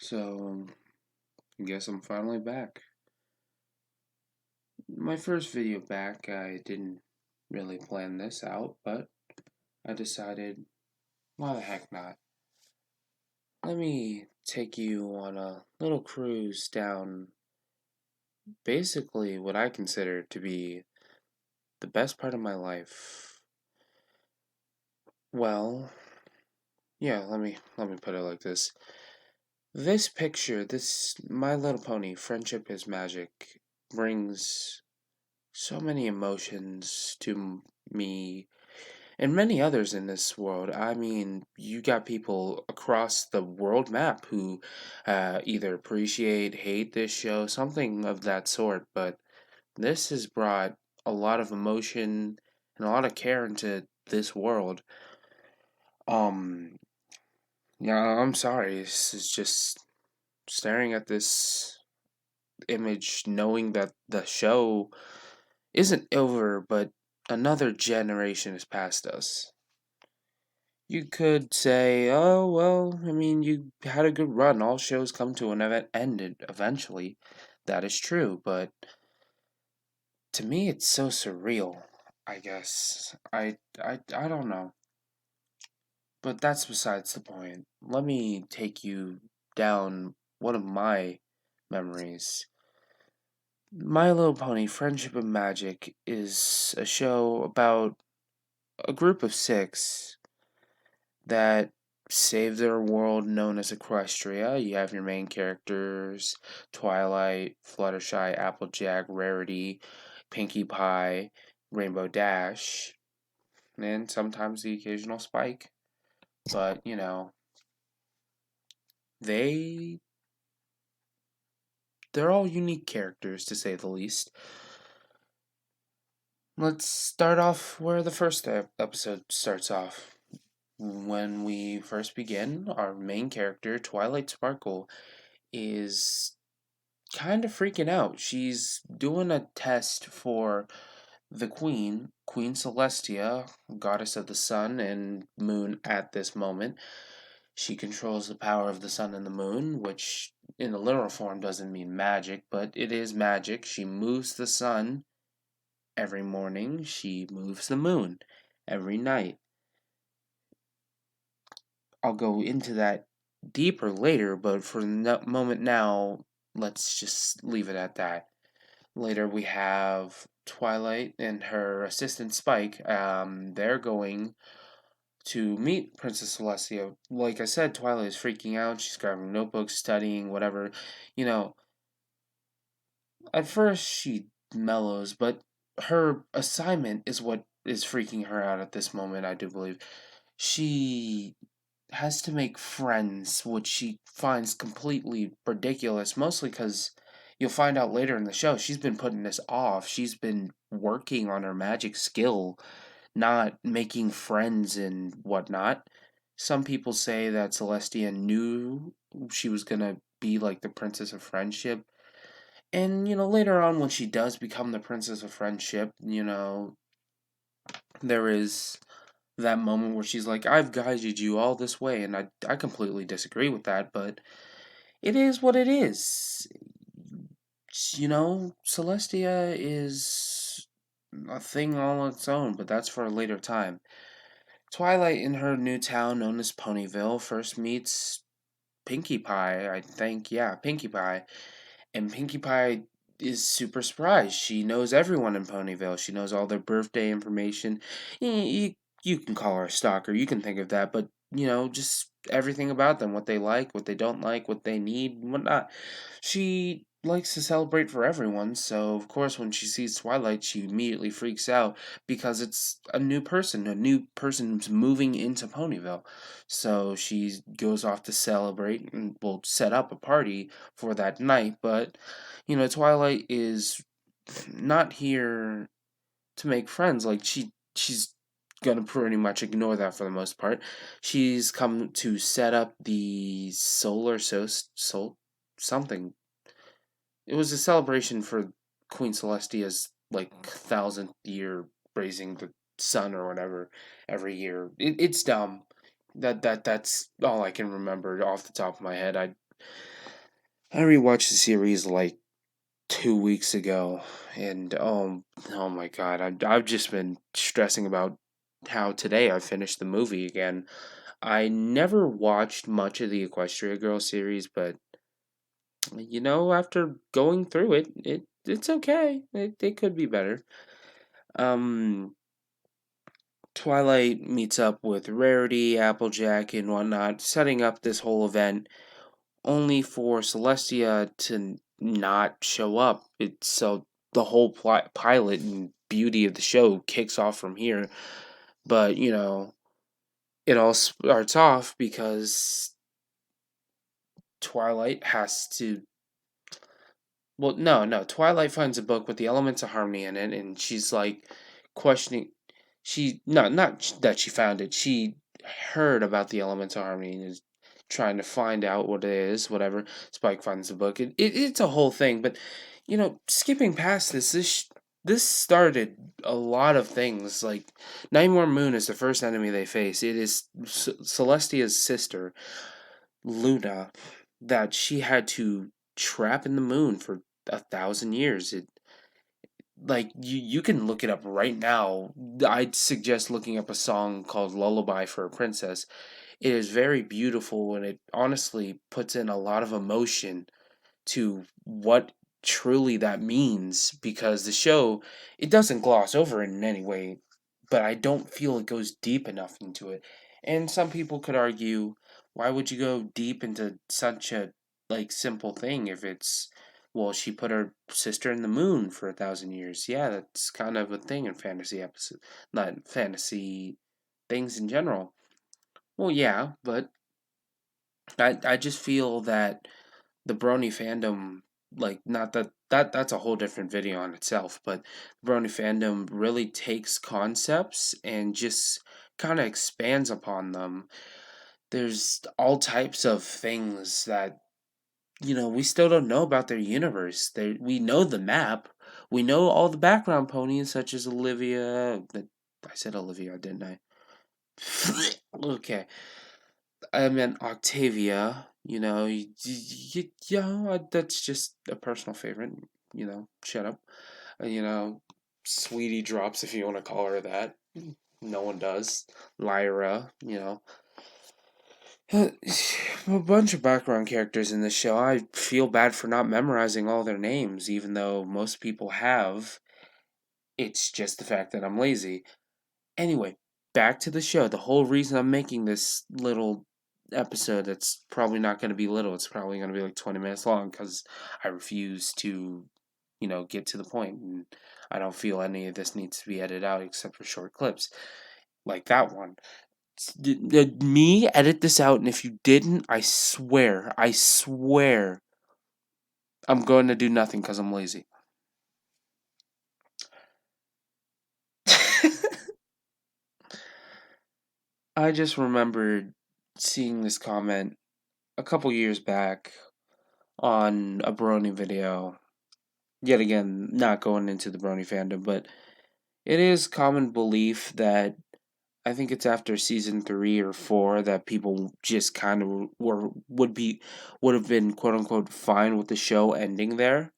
So, I guess I'm finally back. My first video back, I didn't really plan this out, but I decided, why the heck not? Let me take you on a little cruise down basically what I consider to be the best part of my life. Well, yeah, let me put it like this. This picture, this My Little Pony, Friendship is Magic, brings so many emotions to me and many others in this world. I mean, you got people across the world map who either appreciate, hate this show, something of that sort. But this has brought a lot of emotion and a lot of care into this world. Um, yeah, I'm sorry. This is just staring at this image, knowing that the show isn't over, but another generation has passed us. You could say, oh, well, I mean, you had a good run. All shows come to an end eventually. That is true, but to me, it's so surreal, I guess. I don't know. But that's besides the point. Let me take you down one of my memories. My Little Pony Friendship and Magic is a show about a group of six that save their world known as Equestria. You have your main characters Twilight, Fluttershy, Applejack, Rarity, Pinkie Pie, Rainbow Dash, and sometimes the occasional Spike. But, they they're all unique characters to say the least. Let's start off where the first episode starts off. When we first begin, our main character, Twilight Sparkle, is kind of freaking out. She's doing a test for the Queen, Queen Celestia, goddess of the sun and moon at this moment. She controls the power of the sun and the moon, which in the literal form doesn't mean magic, but it is magic. She moves the sun every morning, she moves the moon every night. I'll go into that deeper later, but for the moment now, let's just leave it at that. Later, we have Twilight and her assistant Spike. They're going to meet Princess Celestia. Like I said, Twilight is freaking out. She's grabbing notebooks, studying, whatever. You know, at first she mellows, but her assignment is what is freaking her out at this moment, I do believe. She has to make friends, which she finds completely ridiculous, mostly because you'll find out later in the show she's been putting this off. She's been working on her magic skill, not making friends and whatnot. Some people say that Celestia knew she was gonna be like the Princess of Friendship. And, later on when she does become the Princess of Friendship, there is that moment where she's like, I've guided you all this way, and I completely disagree with that, but it is what it is. Celestia is a thing all on its own, but that's for a later time. Twilight in her new town known as Ponyville first meets Pinkie Pie, I think, yeah, Pinkie Pie. And Pinkie Pie is super surprised. She knows everyone in Ponyville. She knows all their birthday information. You can call her a stalker. You can think of that, but just everything about them, what they like, what they don't like, what they need, whatnot. She likes to celebrate for everyone, so of course when she sees Twilight, she immediately freaks out because it's a new person who's moving into Ponyville. So she goes off to celebrate and will set up a party for that night, but Twilight is not here to make friends. Like she's gonna pretty much ignore that for the most part. She's come to set up the soul something. It was a celebration for Queen Celestia's like thousandth year raising the sun or whatever every year. It's dumb. That's all I can remember off the top of my head. I rewatched the series like 2 weeks ago, and oh my god, I've just been stressing about how today I finished the movie again. I never watched much of the Equestria Girl series, but after going through it's okay. It could be better. Um, Twilight meets up with Rarity, Applejack, and whatnot, setting up this whole event only for Celestia to not show up. It's so the whole pilot and beauty of the show kicks off from here. But it all starts off because Twilight has to. Well, no, no. Twilight finds a book with the elements of harmony in it, and she's like questioning. She not that she found it. She heard about the elements of harmony and is trying to find out what it is. Whatever. Spike finds the book. It's a whole thing. But skipping past this started a lot of things. Like Nightmare Moon is the first enemy they face. It is Celestia's sister, Luna, that she had to trap in the moon for 1,000 years. You can look it up right now. I'd suggest looking up a song called Lullaby for a Princess. It is very beautiful and it honestly puts in a lot of emotion to what truly that means, because the show, it doesn't gloss over it in any way, but I don't feel it goes deep enough into it. And some people could argue, why would you go deep into such a simple thing if it's, well, she put her sister in the moon for 1,000 years. Yeah, that's kind of a thing in fantasy episode, not fantasy things in general. Well, yeah, but I just feel that the Brony fandom, like, not that's a whole different video on itself, but the Brony fandom really takes concepts and just kind of expands upon them. There's all types of things that we still don't know about their universe. We know the map, we know all the background ponies such as Olivia. I said Olivia, didn't I? Okay, I meant Octavia. That's just a personal favorite. Shut up. You know, Sweetie Drops, if you want to call her that. No one does. Lyra, A bunch of background characters in this show. I feel bad for not memorizing all their names, even though most people have. It's just the fact that I'm lazy. Anyway, back to the show. The whole reason I'm making this little episode that's probably not going to be little, it's probably going to be like 20 minutes long because I refuse to, get to the point. And I don't feel any of this needs to be edited out except for short clips like that one. Me edit this out, and if you didn't, I swear, I'm going to do nothing because I'm lazy. I just remembered seeing this comment a couple years back on a Brony video. Yet again, not going into the Brony fandom, but it is common belief that I think it's after season 3 or 4 that people just kind of would have been quote unquote fine with the show ending there.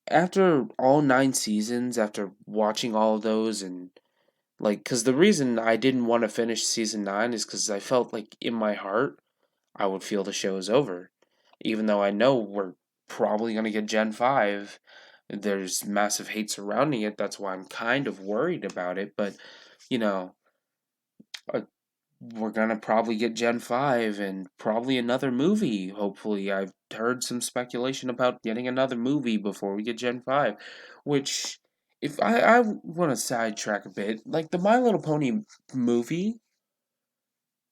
After all 9 seasons, after watching all of those, and because the reason I didn't want to finish season 9 is because I felt like in my heart I would feel the show is over, even though I know we're probably gonna get Gen 5. There's massive hate surrounding it. That's why I'm kind of worried about it. But you know, uh, we're gonna probably get Gen 5 and probably another movie. Hopefully, I've heard some speculation about getting another movie before we get Gen 5, which. If I want to sidetrack a bit, like the My Little Pony movie,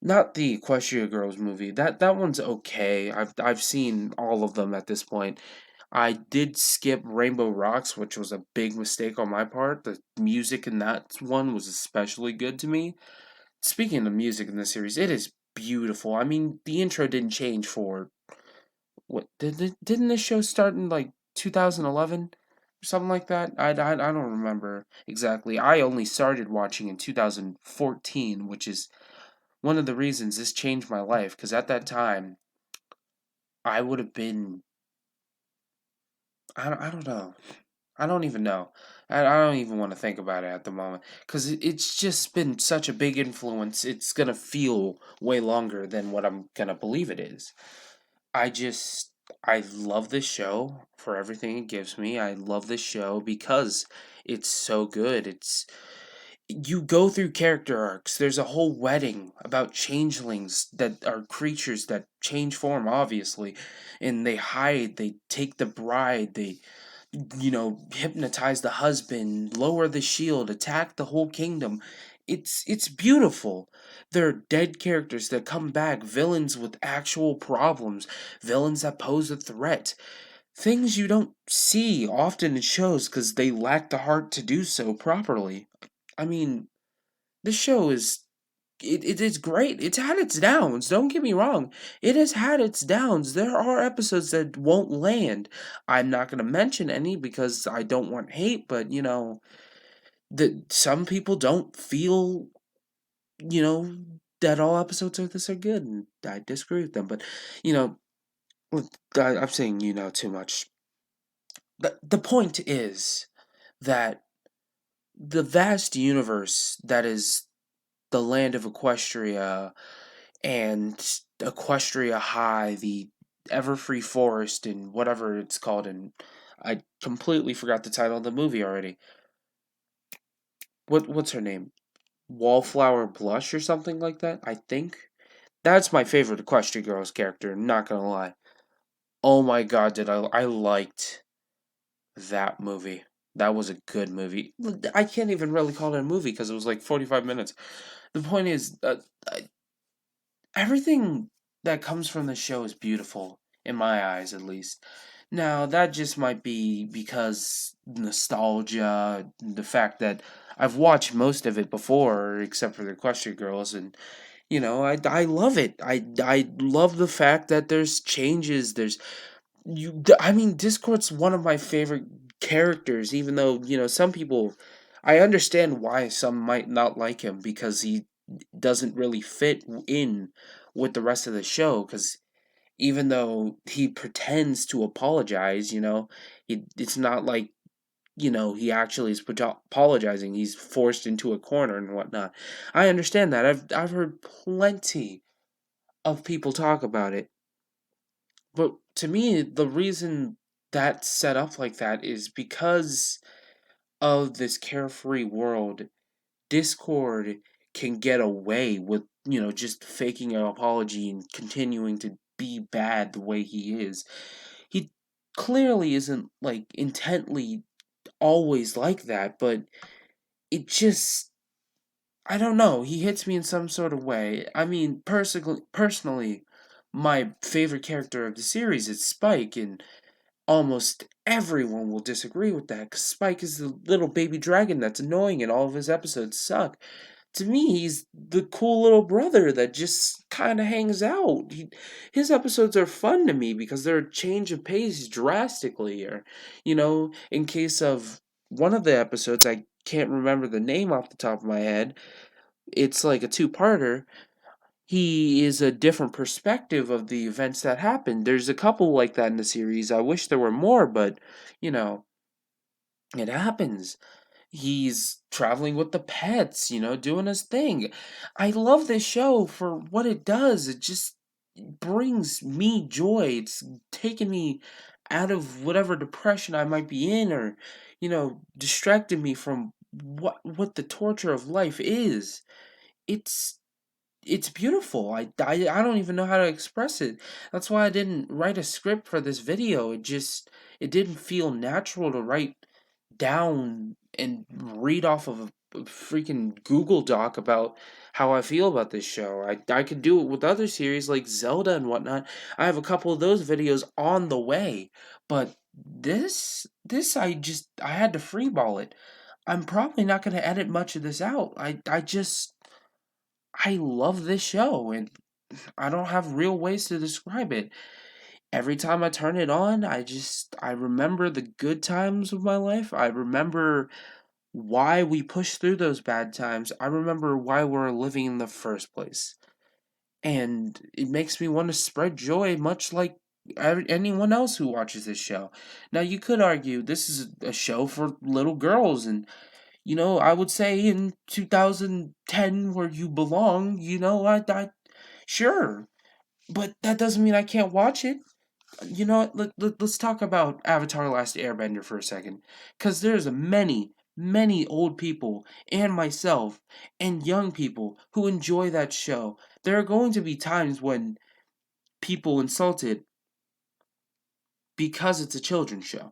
not the Equestria Girls movie. That one's okay. I've seen all of them at this point. I did skip Rainbow Rocks, which was a big mistake on my part. The music in that one was especially good to me. Speaking of music in this series, it is beautiful. I mean, the intro didn't change for what didn't this show start in like 2011 or something like that? I don't remember exactly. I only started watching in 2014, which is one of the reasons this changed my life, because at that time I would have been, I don't know. I don't even know. I don't even want to think about it at the moment because it's just been such a big influence. It's gonna feel way longer than what I'm gonna believe it is. I just I love this show for everything it gives me. I love this show because it's so good. It's you go through character arcs. There's a whole wedding about changelings that are creatures that change form, obviously, and they hide. They take the bride. They hypnotize the husband, lower the shield, attack the whole kingdom. It's beautiful. There are dead characters that come back, villains with actual problems, villains that pose a threat. Things you don't see often in shows because they lack the heart to do so properly. I mean, this show it is great. It's had its downs. Don't get me wrong. It has had its downs. There are episodes that won't land. I'm not going to mention any because I don't want hate, but that some people don't feel, you know, that all episodes of this are good, and I disagree with them. But you know, look, I'm saying too much. The point is that the vast universe that is the land of Equestria and Equestria High, the Everfree Forest, and whatever it's called, and I completely forgot the title of the movie already. What's her name? Wallflower Blush or something like that, I think. That's my favorite Equestria Girls character, not gonna lie. Oh my god, did I liked that movie. That was a good movie. I can't even really call it a movie because it was like 45 minutes. The point is, everything that comes from the show is beautiful, in my eyes at least. Now, that just might be because nostalgia, the fact that I've watched most of it before, except for the Equestria Girls, and I love it. I love the fact that there's changes. I mean, Discord's one of my favorite characters, even though some people. I understand why some might not like him because he doesn't really fit in with the rest of the show. Because even though he pretends to apologize, it's not like he actually is apologizing. He's forced into a corner and whatnot. I understand that. I've heard plenty of people talk about it, but to me, the reason that's set up like that is because of this carefree world. Discord can get away with just faking an apology and continuing to be bad the way he is. He clearly isn't like intently always like that, but it just I don't know. He hits me in some sort of way. I mean, personally, my favorite character of the series is Spike, and almost everyone will disagree with that because Spike is the little baby dragon that's annoying and all of his episodes suck. To me, he's the cool little brother that just kind of hangs out. His episodes are fun to me because they're a change of pace drastically. Or, in case of one of the episodes, I can't remember the name off the top of my head. It's like a two-parter. He is a different perspective of the events that happened. There's a couple like that in the series. I wish there were more, but you know, it happens. He's traveling with the pets, doing his thing. I love this show for what it does. It just brings me joy. It's taken me out of whatever depression I might be in or, distracted me from what the torture of life is. It's it's beautiful. I don't even know how to express it. That's why I didn't write a script for this video. It didn't feel natural to write down and read off of a freaking Google Doc about how I feel about this show. I could do it with other series like Zelda and whatnot. I have a couple of those videos on the way, but this I had to freeball it. I'm probably not going to edit much of this out. I love this show and I don't have real ways to describe it. Every time I turn it on, I remember the good times of my life. I remember why we pushed through those bad times. I remember why we're living in the first place. And it makes me want to spread joy much like anyone else who watches this show. Now, you could argue this is a show for little girls, and I would say in 2010, where you belong, sure, but that doesn't mean I can't watch it. Let's talk about Avatar: Last Airbender for a second, because there's many old people and myself and young people who enjoy that show. There are going to be times when people insult it because it's a children's show,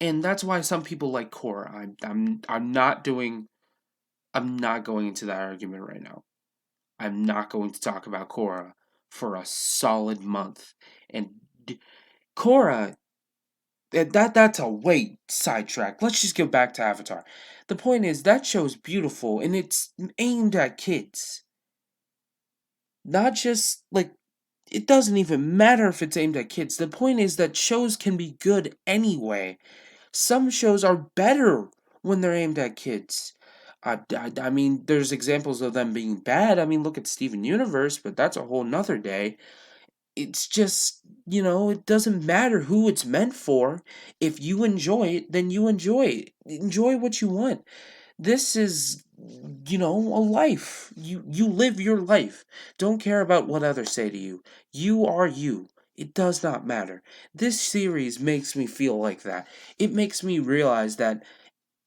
and that's why some people like Korra. I'm not going into that argument right now. I'm not going to talk about Korra for a solid month. And Korra, that's a way sidetrack. Let's just get back to Avatar. The point is that show's beautiful and it's aimed at kids. Not just like it doesn't even matter if it's aimed at kids. The point is that shows can be good anyway. Some shows are better when they're aimed at kids. I mean, there's examples of them being bad. I mean, look at Steven Universe, but that's a whole nother day. It's just, it doesn't matter who it's meant for. If you enjoy it, then you enjoy it. Enjoy what you want. This is, a life. You live your life. Don't care about what others say to you. You are you. It does not matter. This series makes me feel like that. It makes me realize that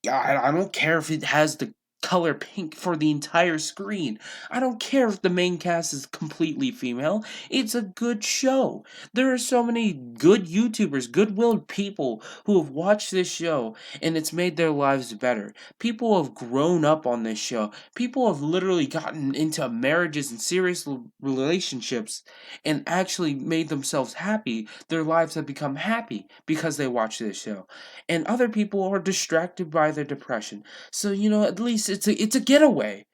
I don't care if it has the color pink for the entire screen. I don't care if the main cast is completely female. It's a good show. There are so many good YouTubers, good-willed people who have watched this show and it's made their lives better. People have grown up on this show. People have literally gotten into marriages and serious relationships and actually made themselves happy. Their lives have become happy because they watch this show, and other people are distracted by their depression. So, at least it's a getaway.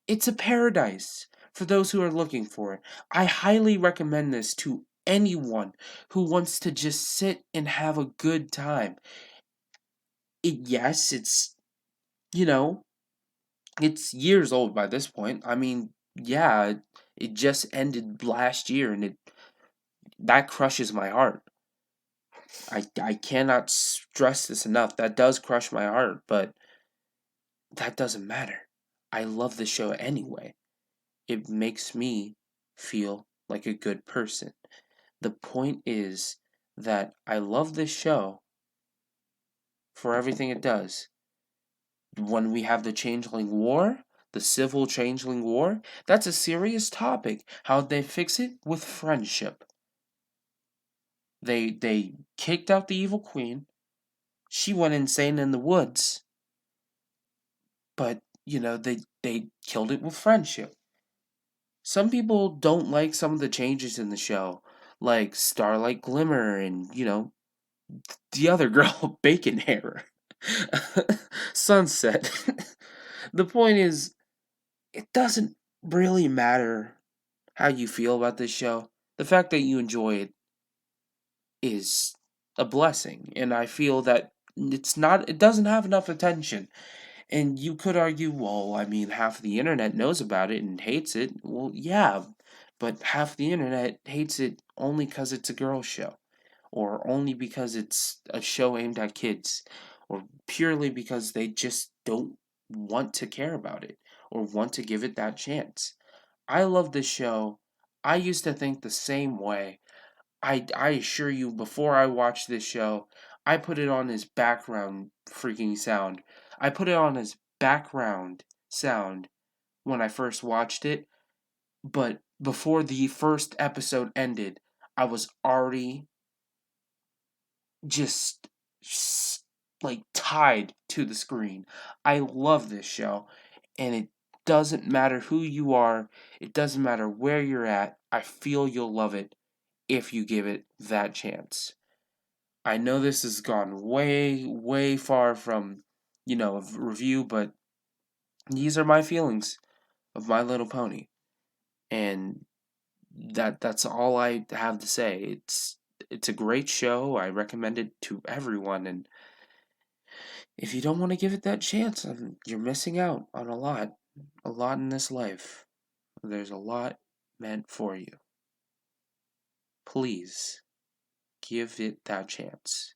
It's a paradise for those who are looking for it. I highly recommend this to anyone who wants to just sit and have a good time. Yes, you know, it's years old by this point. I mean, yeah, it just ended last year and it that crushes my heart. I cannot stress this enough. That does crush my heart, but that doesn't matter. I love the show anyway. It makes me feel like a good person. The point is that I love this show for everything it does. When we have the Changeling War, the Civil Changeling War, that's a serious topic. How'd they fix it? With friendship. They kicked out the evil queen. She went insane in the woods, but they killed it with friendship. Some people don't like some of the changes in the show, like Starlight Glimmer and, the other girl, Bacon Hair. Sunset. The point is, it doesn't really matter how you feel about this show. The fact that you enjoy it is a blessing, and I feel that it doesn't have enough attention. And you could argue, well, I mean, half the internet knows about it and hates it. Well, yeah, but half the internet hates it only because it's a girl show, or only because it's a show aimed at kids, or purely because they just don't want to care about it or want to give it that chance. I love this show. I used to think the same way. I assure you, before I watched this show, I put it on as background freaking sound. I put it on as background sound when I first watched it, but before the first episode ended, I was already just like tied to the screen. I love this show, and it doesn't matter who you are, it doesn't matter where you're at. I feel you'll love it if you give it that chance. I know this has gone way, way far from, a review, but these are my feelings of My Little Pony. And that's all I have to say. It's a great show. I recommend it to everyone, and if you don't want to give it that chance, you're missing out on a lot. A lot in this life. There's a lot meant for you. Please give it that chance.